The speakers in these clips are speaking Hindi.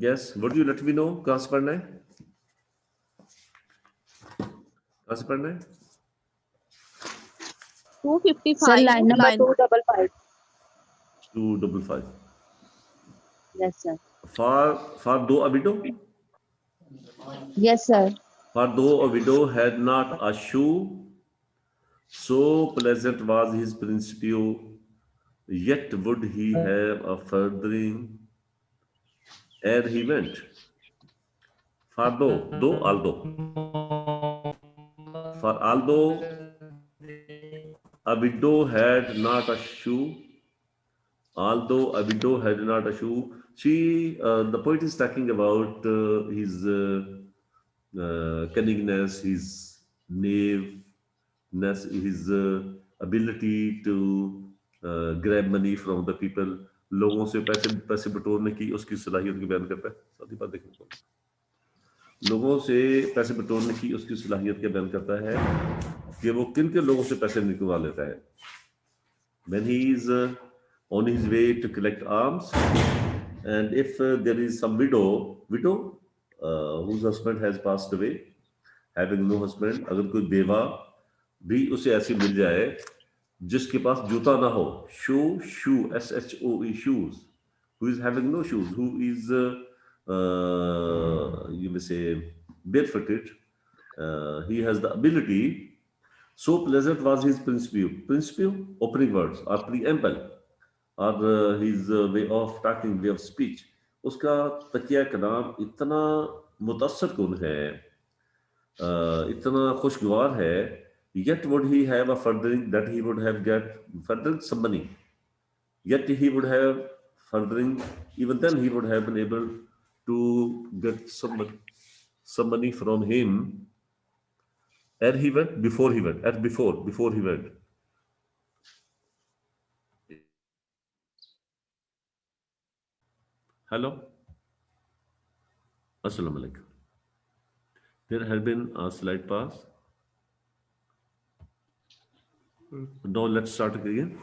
Yes, would you let me know कहाँ से पढ़ना है, कहाँ से पढ़ना है? 255 Sir, line number line 255. 255. Yes, sir. For though a widow, Yes, sir. for though a widow had not a shoe, so pleasant was his principio, yet would he have a furthering ere he went. For although a widow had not a shoe, the poet is talking about his cunningness, his knaveness, his ability to grab money from the people. लोगों से पैसे बटोरने की उसकी सलाहियत को बयान करता है। साथ ही बात देखने को, लोगों से पैसे बटोरने की उसकी सलाहियत का बयान करता है कि वो किन के लोगों से पैसे निकलवा लेता है। When he is on his way to collect alms, and if there is some widow whose husband has passed away, having no husband, अगर कोई बेवा भी उसे ऐसी मिल जाए जिसके पास जूता ना हो, SHOE, shoes, who is having no shoes, who is you may say barefooted, he has the ability. So pleasant was his principio, opening words, or preamble, or his way of talking, way of speech. उसका तकिया कलाम इतना मुतासर कुन है, इतना खुशगवार है, yet would he have a furthering, that he would have get furthering some money, yet he would have furthering, even then he would have been able to get some money from him ere he went, before he went, before he went. Hello, Assalamu alaikum. There had been a slight pause. Now let's start again.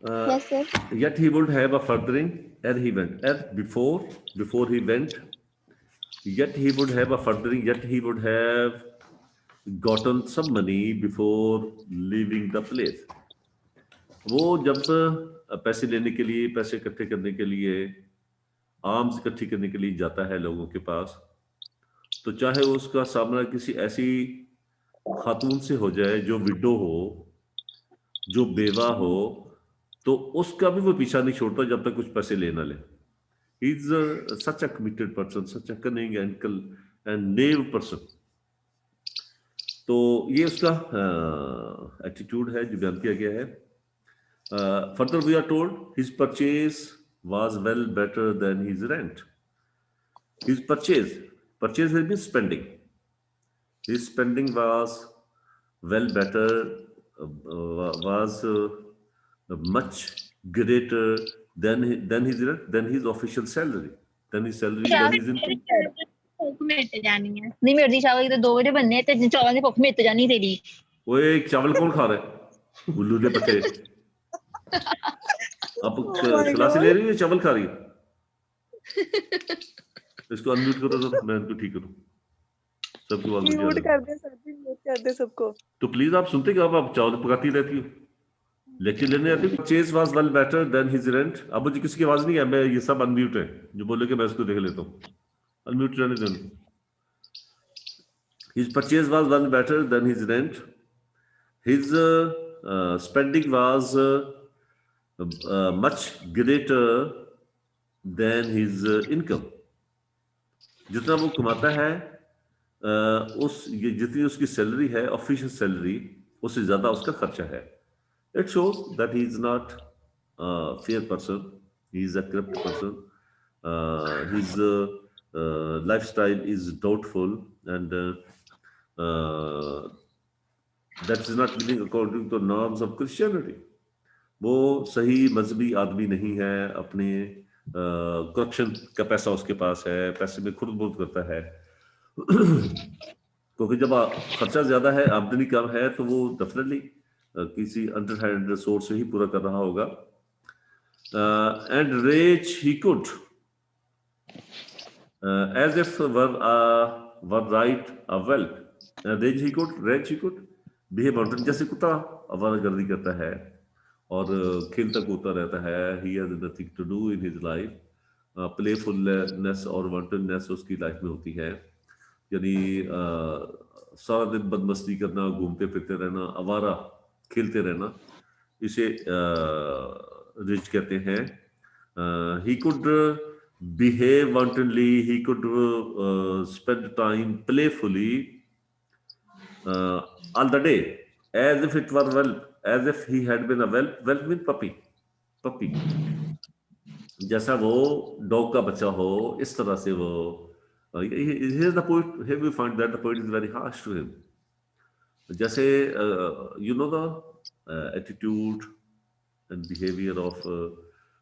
Yes, sir. Yet he would have a furthering ere he went, before he went. Yet he would have a furthering, yet he would have gotten some money before leaving the place. वो जब पैसे लेने के लिए, पैसे इकट्ठे करने के लिए, आर्म्स इकट्ठी करने के लिए जाता है लोगों के पास, तो चाहे उसका सामना किसी ऐसी खातून से हो जाए जो विडो हो, जो बेवा हो, तो उसका भी वो पीछा नहीं छोड़ता जब तक कुछ पैसे ले ना ले। He is such a committed person, such a cunning and knave person. तो ये उसका एटीट्यूड है जो बयान किया गया है। Further we are told his purchase was well better than his rent. His purchase will be spending. His spending was well better, was much greater than his official salary, than his income. ਭੁੱਖ ਮਿਟ ਜਾਣੀ ਹੈ। ਨਹੀਂ ਮਿਟਦੀ, ਚਾਵਲ ਤੇ 2 ਵਜੇ ਬੰਨੇ ਤੇ ਚਾਵਲਾਂ ਦੀ ਭੁੱਖ ਮਿਟ ਜਾਣੀ ਤੇਰੀ। ओए चावल कौन खा रहा है? उल्लू के पट्टे। आप क्लास ले रही है, चावल खा रही है? इसको अनम्यूट करो तो मैं इनको ठीक करूं। सबकी आवाज म्यूट कर दे सर जी, म्यूट कर दे सबको। तो प्लीज आप सुनते क्या? आप चावल पकाती रहती हो, लेक्चर लेने आती हो। Purchase was well better than his rent. अब मुझे किसी की आवाज नहीं है, मैं ये सब अनम्यूट है, जो बोले कि मैं इसको देख लेता हूँ। अनम्यूट रहने दो उनको। His purchase was well better than his rent. His spending was much greater than his income. जितना वो कमाता है, जितनी उसकी सैलरी है, ऑफिशियल सैलरी, उससे ज्यादा उसका खर्चा है। It shows that he is not a fair person. He is a corrupt person. His lifestyle is doubtful, and that is not living according to norms of Christianity. वो सही मजहबी आदमी नहीं है। अपने करप्शन का पैसा उसके पास है, पैसे में खुद बहुत करता है। क्योंकि जब खर्चा ज्यादा है, आमदनी कम है, तो वो डेफिनेटली किसी अंडरहैंड सोर्स से ही पूरा कर रहा होगा। and rage he could, as if were right a whelp. Rage he could behave wanton, जैसे कुत्ता आवारागर्दी करता है और खेलता कूदता रहता है. He has nothing to do in his life. Playfulness और वांटननेस उसकी लाइफ में होती है, यानी सारा दिन बदमस्ती करना, घूमते फिरते रहना, आवारा खेलते रहना, इसे रिच कहते हैं. He could behave wantonly, he could spend time playfully all the day as if it were whelp, as if he had been a whelp mean puppy, जैसा वो डॉग का बच्चा हो, इस तरह से वो. Here's the point. Here we find that the poet is very harsh to him. जैसे you know the attitude and behavior of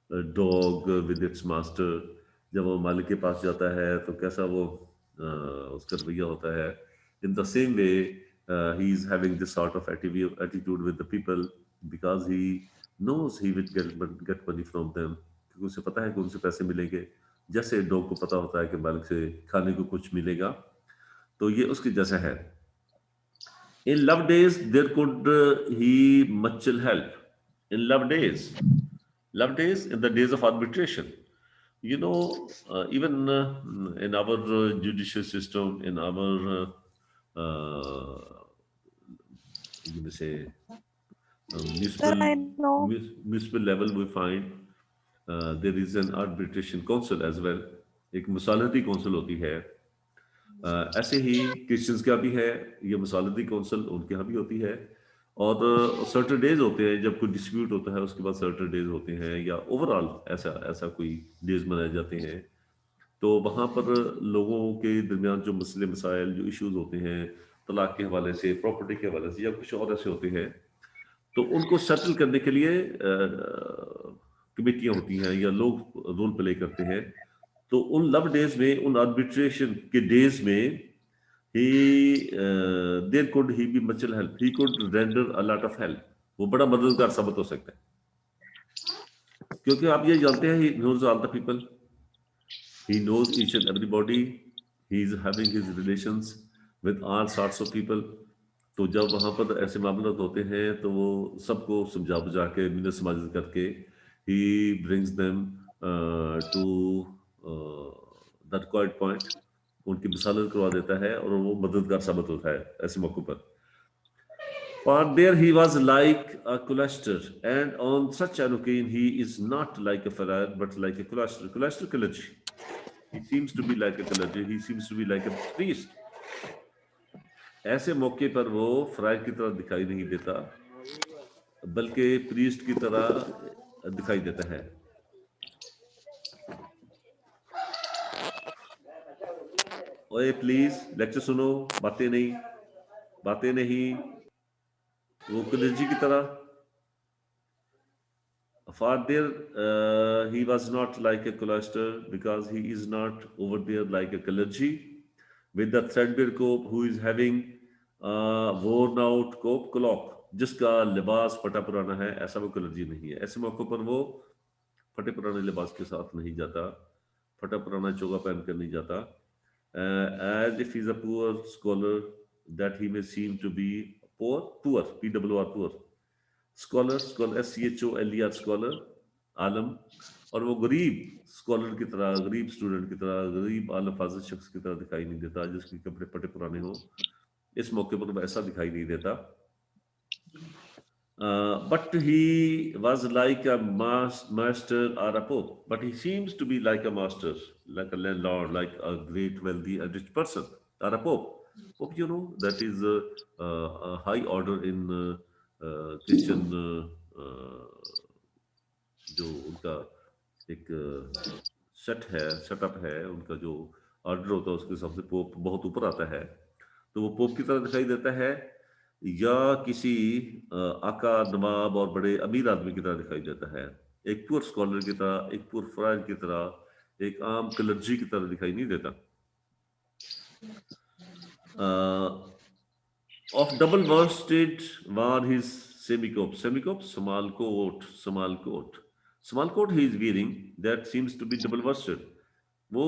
a dog with its master. जब वो मालिक के पास जाता है तो कैसा वो उसका रवैया होता है. In the same way, he is having this sort of attitude with the people because he knows he will get money from them. क्योंकि उसे पता है कि उनसे पैसे मिलेंगे, जैसे डॉग को पता होता है कि मालिक से खाने को कुछ मिलेगा. तो ये उसके जैसा है. In love days there could he much help. In love days in the days of arbitration, you know, even in our judicial system, in our you may say municipal level, we find there is an arbitration council as well. एक मसालती कौंसिल होती है. ऐसे ही क्रिश्चियंस का भी है ये मसालती कौंसिल, उनके यहाँ भी होती है. और सर्टेन डेज होते हैं जब कोई डिस्प्यूट होता है, उसके बाद सर्टेन डेज होते हैं, या ओवरऑल ऐसा कोई डेज मनाए जाते हैं. तो वहाँ पर लोगों के दरमियान जो मसले मसाइल, जो इश्यूज होते हैं तलाक के हवाले से, प्रॉपर्टी के हवाले से, या कुछ और ऐसे होते हैं, तो उनको सेटल करने के लिए कमेटियां होती हैं या लोग रोल प्ले करते हैं. तो उन लव डेज में, उन आर्बिट्रेशन के डेज में there could he be much help, he could render a lot of help. वो बड़ा मददगार साबित हो सकता है, क्योंकि आप ये जानते हैं, he knows all the people, he knows each and everybody, he is having his relations with all sorts of people. तो जब वहाँ पर ऐसे मामले होते हैं तो वो सबको समझा बुझा के, मिलत समाजत करके, he brings them to the required point, उनकी मिसालत करवा देता है और वो मददगार साबित होता है ऐसे मौकों पर. For there he was like a cloister, and on such an occasion he is not like a friar but like a cloister. Cloister clergy. He seems to be like a clergy. He seems to be like a priest. ऐसे मौके पर वो फ्रायर की तरह दिखाई नहीं देता, बल्कि प्रीस्ट की तरह दिखाई देता है. ओए प्लीज लेक्चर सुनो, बातें नहीं. वो क्लर्जी की तरह. For there he was not like a cloister because he is not over there like a clergy with the threadbare cope who is having worn out cope clock, जिसका लिबास फटा पुराना है. ऐसा वो क्लर्जी नहीं है. ऐसे मौकों पर वो फटे पुराने लिबास के साथ नहीं जाता, फटा पुराना चोगा पहन कर नहीं जाता. As if he is a poor scholar, that he may seem to be poor, PWR, poor scholar, SCHOLER, scholar, आलम. और वो गरीब स्कॉलर की तरह, गरीब स्टूडेंट की तरह, गरीब आलम फाजिल शख्स की तरह दिखाई नहीं देता जिसके कपड़े फटे पुराने हो. इस मौके पर वो ऐसा दिखाई नहीं देता. But he was like a master or a pope. But he seems to be like a master, like a landlord, like a great wealthy and rich person, or a pope. Pope, you know, that is a high order in Christian, जो उनका एक सेटअप है, उनका जो ऑर्डर होता है उसके हिसाब से पोप बहुत ऊपर आता है. तो वो पोप की तरह दिखाई देता है या किसी आका, नवाब और बड़े अमीर आदमी की तरह दिखाई देता है. एक पुअर स्कॉलर की तरह, एक पुअर फ्रायर की तरह, एक आम क्लर्जी की तरह दिखाई नहीं देता. Of double worsted war his semicope, small coat, small coat he is wearing that seems to be double worsted, वो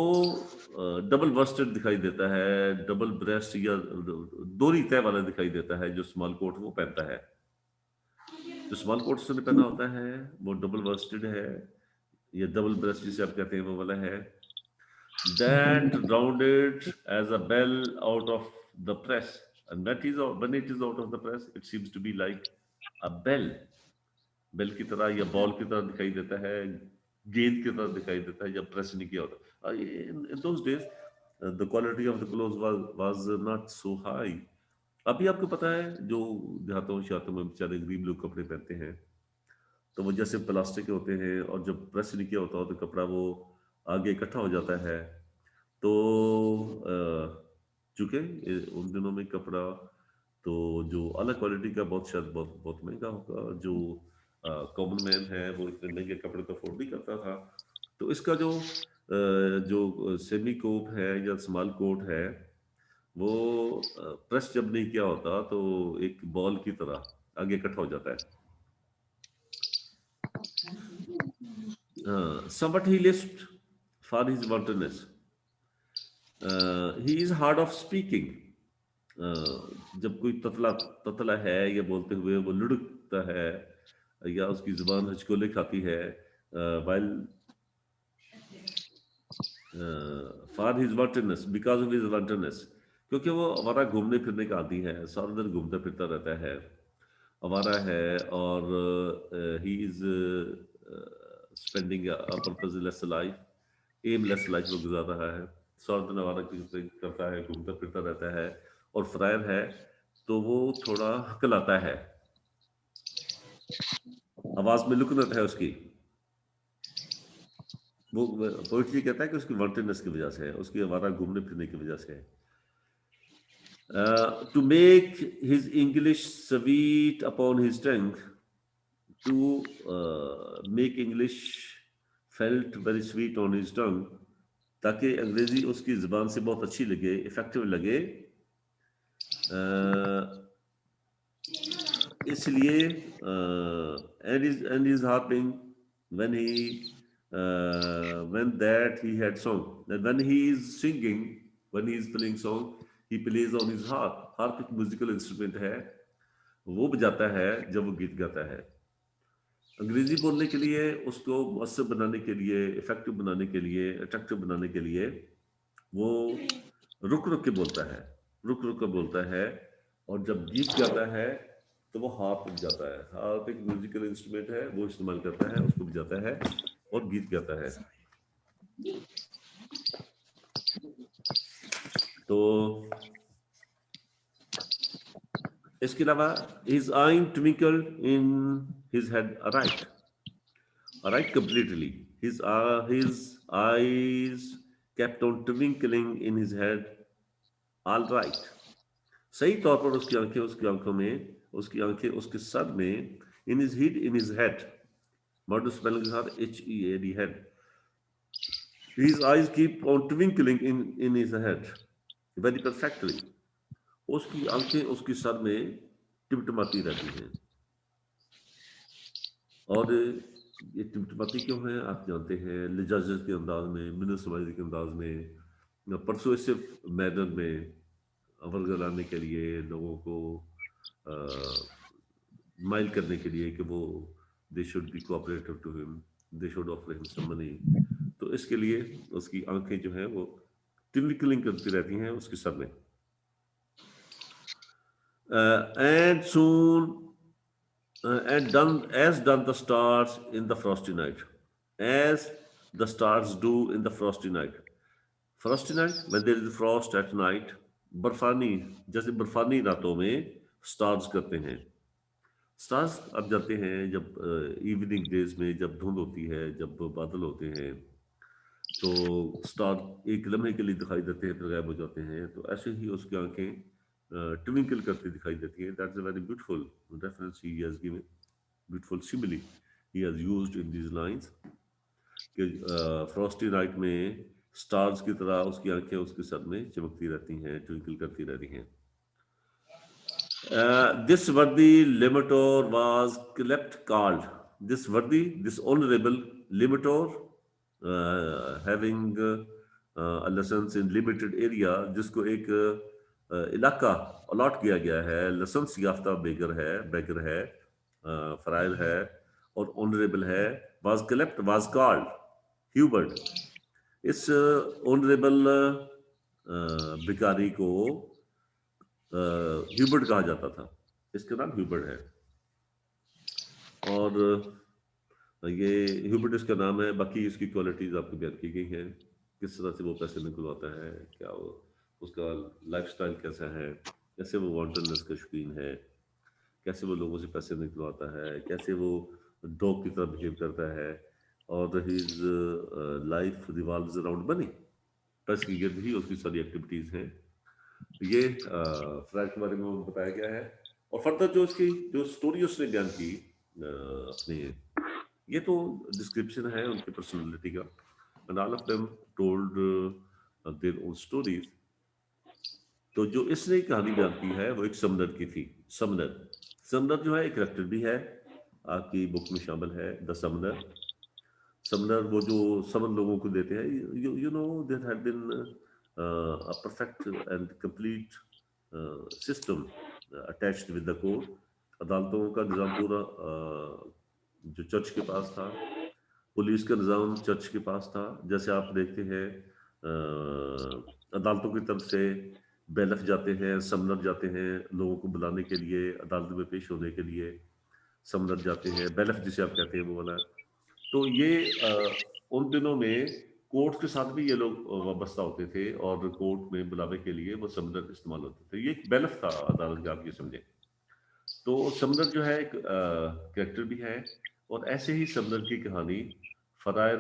डबल वर्स्टेड दिखाई देता है, डबल ब्रेस्ट या दोहरी तह वाला दिखाई देता है जो स्मॉल कोट वो पहनता है। जो स्मॉल कोट उसने पहना होता है वो डबल वर्स्टेड है या डबल ब्रेस्ट जिसे आप कहते हैं वो वाला है। That rounded as a bell out of the press, and that is when it is out of the press, it seems to be like a bell, bell की तरह या बॉल की तरह दिखाई देता है, गेंद की तरह दिखाई देता है जब प्रेस नहीं किया होता। In those days the quality of the cloth was not so high. अभी आपको पता है जो देहातों शहरों में बेचारे गरीब लोग कपड़े पहनते हैं तो वो जैसे प्लास्टिक के होते हैं और जब प्रेस नहीं किया होता तो कपड़ा वो आगे इकट्ठा हो जाता है। तो चूंकि उन दिनों में कपड़ा तो जो अलग क्वालिटी का बहुत शायद बहुत बहुत महंगा होगा, जो कॉमन मैन है वो इतने महंगे कपड़े तो अफोर्ड नहीं करता था। तो इसका जो सेमी कोट है या स्मॉल कोट है वो प्रेस जब नहीं किया होता तो एक बॉल की तरह आगे इकट्ठा हो जाता है। Somewhat he lisped for his wantonness. He is hard of speaking. जब कोई ततला है या बोलते हुए वो लुढ़कता है या उसकी जुबान हचकोले खाती है, while for his wantonness, because of his wantonness, क्योंकि वो आवारा घूमने फिरने का आदी है, सारा दिन घूमता फिरता रहता है, आवारा है और he is spending a purposeless life, aimless life वो गुजार रहा है, सारा दिन आवारा करता है, घूमता फिरता रहता है और फ्रायर है तो वो थोड़ा हकलाता है, आवाज में लुकनत है उसकी। वो पोइट्री कहता है कि उसकी वॉन्टेडनेस की वजह से है, उसकी आवारा घूमने फिरने की वजह से है। To make his English sweet upon his tongue, to make English felt very sweet on his tongue, ताकि अंग्रेजी उसकी जुबान से बहुत अच्छी लगे, इफेक्टिव लगे, इसलिए and is harping when that he had sung, that when he is singing, when he is playing song, he plays on his harp. harp एक म्यूजिकल इंस्ट्रूमेंट है, वो बजाता है जब वो गीत गाता है। अंग्रेजी बोलने के लिए, उसको मुअस्सर बनाने के लिए, इफेक्टिव बनाने के लिए, अट्रैक्टिव बनाने के लिए वो रुक रुक के बोलता है, रुक रुक के बोलता है, और जब गीत गाता है तो वो हार्प बजाता है। हार्प एक म्यूजिकल इंस्ट्रूमेंट है, वो इस्तेमाल करता है, उसको बजाता है और गीत गाता है। तो इसके अलावा his eye twinkled in his head aright completely. His eyes kept on twinkling in his head all right. सही तौर पर उसकी आंखों में, उसकी आंखें उसके सर में, in his head, modern spelling के साथ HEAD, head. His eyes keep on twinkling in his head very perfectly. उसकी आंखें उसके सर में टिमटिमाती रहती हैं। और ये टिमटिमाती क्यों है आप जानते हैं, लिजाजत के अंदाज में, मिनसवाइज के अंदाज में, परसुएसिव मैनर में अवरगलाने के लिए, लोगों को माइल करने के लिए कि वो they should be cooperative to him, they should offer him some money. तो इसके लिए उसकी आंखें जो हैं वो ट्विंकलिंग करती रहती हैं उसके सर में। And soon and done the stars in the frosty night, as the stars do in the frosty night. Frosty night, when there is frost at night, बर्फानी, जैसे बर्फानी रातों में स्टार्स करते हैं। स्टार्स आप जानते हैं जब इवनिंग डेज में जब धुंध होती है, जब बादल होते हैं, तो स्टार एक लम्हे के लिए दिखाई देते हैं फिर गायब हो जाते हैं। तो ऐसे ही उसकी आंखें ट्विंकल करती दिखाई देती हैं। That's a very beautiful reference he has given, beautiful simile he has used in these lines कि फ्रॉस्टी नाइट में स्टार्स की तरह उसकी आंखें उसके सर में चमकती रहती हैं, ट्विंकल करती रहती हैं। This worthy Limitor was called this worthy, this honorable limitor, having a license in limited area, जिसको एक इलाका अलॉट किया गया है, लाइसेंस याफ्ता बेगर है, फराइल है और ऑनरेबल है, was called Hubert. इस ऑनरेबल भिखारी को ह्यूबर्ट कहा जाता था, इसका नाम ह्यूबर्ट है। और ये ह्यूबर्ट इसका नाम है। बाकी इसकी क्वालिटीज आपको बयान की गई हैं, किस तरह से वो पैसे निकलवाता है, क्या वो उसका लाइफस्टाइल कैसा है, कैसे वो वांटरनेस का शौकीन है, कैसे वो लोगों से पैसे निकलवाता है, कैसे वो डॉग की तरह बिहेव करता है, और his life revolves around money, पैसे की गिर्द ही उसकी सारी एक्टिविटीज हैं। ये फ्रांस के बारे में बताया गया है। और फर्दर जो उसकी जो स्टोरी उसने बयान की अपने, ये तो डिस्क्रिप्शन है उनके पर्सनालिटी का, and all of them told their own stories. तो जो इसने कहानी बयान की है वो एक समनर की थी। समनर जो है एक कैरेक्टर भी है, आपकी बुक में शामिल है, द समनर वो जो समन लोगों को देते हैं, you know there had been a perfect and complete system attached with the court. अदालतों का निज़ाम पूरा जो चर्च के पास था, पुलिस का निज़ाम चर्च के पास था। जैसे आप देखते हैं अदालतों की तरफ से बेलफ जाते हैं, समनर जाते हैं लोगों को बुलाने के लिए, अदालत में पेश होने के लिए समनर जाते हैं, बेलफ जिसे आप कहते हैं वो वाला। तो ये उन दिनों में कोर्ट के साथ भी ये लोग वाबस्ता होते थे, और कोर्ट में बुलावे के लिए वो समनर इस्तेमाल होते थे। ये एक बेलफ था अदालत का, आप ये समझे। तो समनर जो है एक कैरेक्टर भी है, और ऐसे ही समनर की कहानी फरायर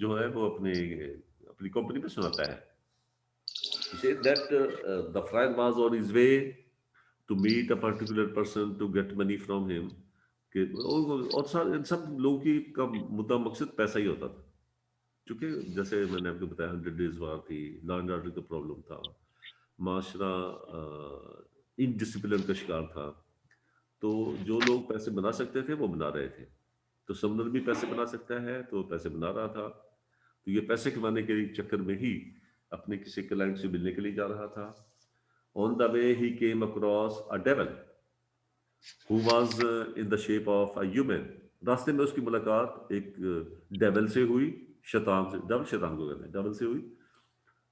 जो है वो अपनी कंपनी में सुनाता है। Say that the friar was on his way to meet a particular person to get money from him. कि और इन सब लोगों की का मुद्दा मकसद पैसा ही होता था, क्योंकि जैसे मैंने आपको बताया 100 डेज वार थी, लॉ एंड ऑर्डर का प्रॉब्लम था, माशरा इनडिसिप्लिन का शिकार था। तो जो लोग पैसे बना सकते थे वो बना रहे थे। तो समनर भी पैसे बना सकता है, तो पैसे बना रहा था। तो ये पैसे कमाने के चक्कर में ही अपने किसी क्लाइंट से मिलने के लिए जा रहा था। On the way he came across a devil who was in the shape of a human. रास्ते में उसकी मुलाकात एक डेविल से हुई, शैतान से, शैतान को कहते हैं, डेविल से हुई,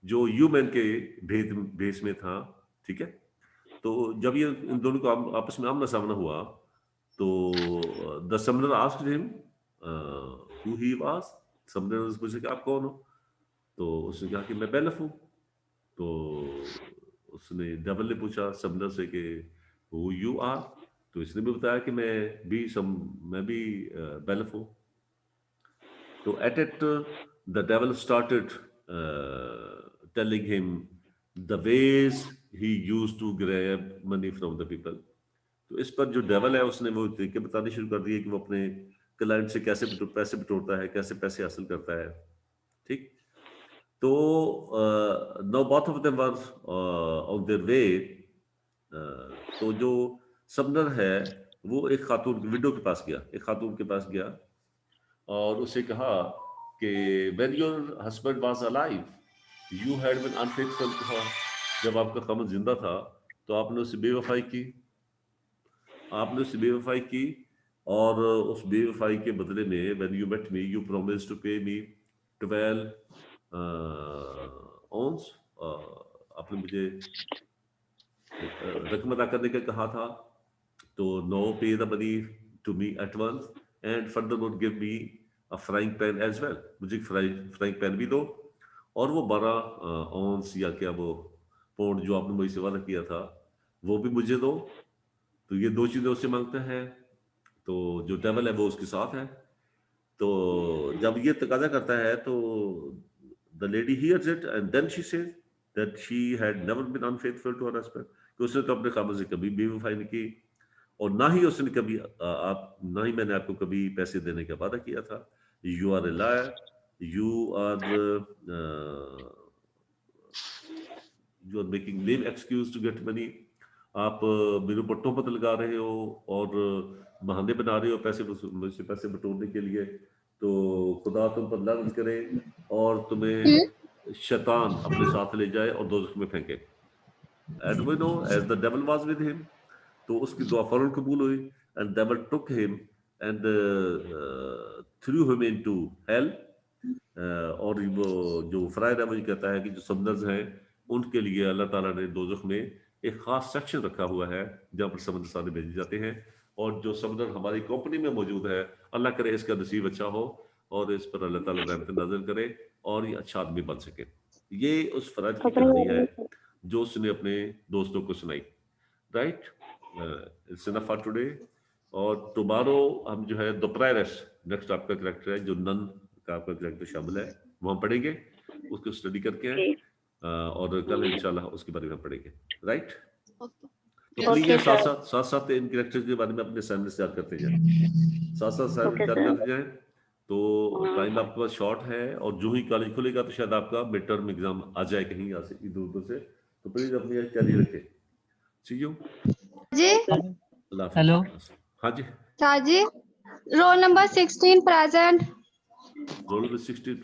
जो ह्यूमन के भेष में था। ठीक है। तो जब ये इन दोनों का आपस में आमना सामना हुआ, तो the Sumner asked him who he was. Sumner ने पूछा कि आप कौन हो? तो उसने कहा कि मैं बेलफ हूँ। तो उसने डेविल ने पूछा समनर से कि हु यू आर? तो इसने भी बताया कि मैं भी बेलफ हूँ। तो at it the devil started telling him the ways he used to grab money from the people. तो इस पर जो डेविल है उसने वो तरीके बताने शुरू कर दिए कि वो अपने क्लाइंट से कैसे पैसे बटोरता है, कैसे पैसे हासिल करता है। ठीक। तो now both of them were on their way. तो जो समनर है वो एक खातून विडो के पास गया, एक खातून के पास गया और उसे कहा कि when your husband was alive you had been unfaithful to her. जब आपका खामद जिंदा था तो आपने उससे बेवफाई की, और उस बेवफाई के बदले में when you met me you promised to pay me 12 ounce। आपने मुझे रकम अदा करने का कहा था। तो no pay the money to me at once and further would give me a frying pan as well. मुझे फ्राइंग पैन भी दो, और वो 12 ounce या क्या वो पाउंड जो आपने मुझे से वादा किया था वो भी मुझे दो। तो ये दो चीजें उससे मांगता है। तो जो डेविल है वो उसके साथ है। तो जब ये तकाजा करता है तो the lady hears it and then she says that she had never been unfaithful to her husband, कि उसने तो अपने खामद से कभी बेवफाई नहीं की, और ना ही उसने कभी ना ही मैंने आपको कभी पैसे देने का वादा किया था। You are a liar, you are making lame excuse to get money. आप मेरे पट्टों पर लगा रहे हो और बहाने बना रहे हो मुझसे पैसे बटोरने के लिए, तो खुदा तुम पर लानत करे और तुम्हें शैतान अपने साथ ले जाए और दोज़ख में फेंके। And we know as the devil was with him, तो उसकी दुआ फौरन कबूल हुई, and devil took him and threw him into hell. और वो जो फ्राई रावज कहता है कि जो समंदर्स हैं उनके लिए अल्लाह ताला ने दोज़ख में एक खास सेक्शन रखा हुआ है जहाँ पर समंदर सारे भेजे जाते हैं, और जो समंदर हमारी कंपनी में मौजूद है, अल्लाह करे इसका नसीब अच्छा हो और इस पर अल्लाह ताला रहमत नजर करे और ये अच्छा आदमी बन सके। ये उस फराज की कहानी है जो उसने अपने दोस्तों को सुनाई। Right, it's enough for today. और टुमारो हम जो है दोपहर नेक्स्ट आपका करेक्टर है जो नन का आपका करेक्टर शामिल है, वो हम पढ़ेंगे, उसको स्टडी करके हैं और कल इंशाल्लाह उसके बारे में पढ़ेंगे। राइट, तो प्लीज साथ साथ इन करेक्टर्स के बारे में अपने असाइनमेंट तैयार करते जाएं, साथ साथ असाइनमेंट तैयार करते जाएं। तो टाइम आपके पास शॉर्ट है और जो ही कॉलेज खुलेगा तो शायद आपका मिड टर्म एग्जाम आ जाए कहीं यहाँ से इधर उधर से, तो प्लीज अपनी तैयारी रखें। सी यू जी। हेलो हाँ जी, Shah ji, roll number 16 present. Roll number 16